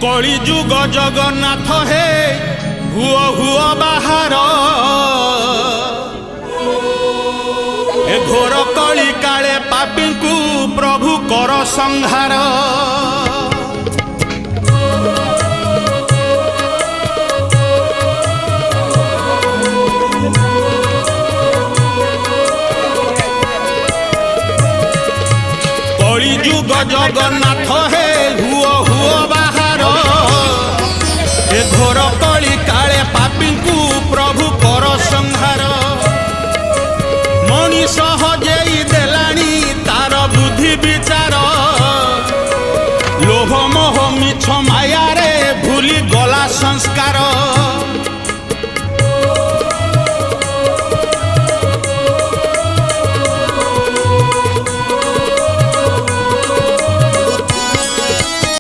कली जुग जगन्नाथ हे हुओ हुओ बाहर ए घोर कली काले पापी को प्रभु कर संहार। कली जुग जगन्नाथ हे हुओ हुओ बाहर ए घोर कली काले पापी को प्रभु कर संहार। मनीष हजेई देलानी तार बुद्धि विचार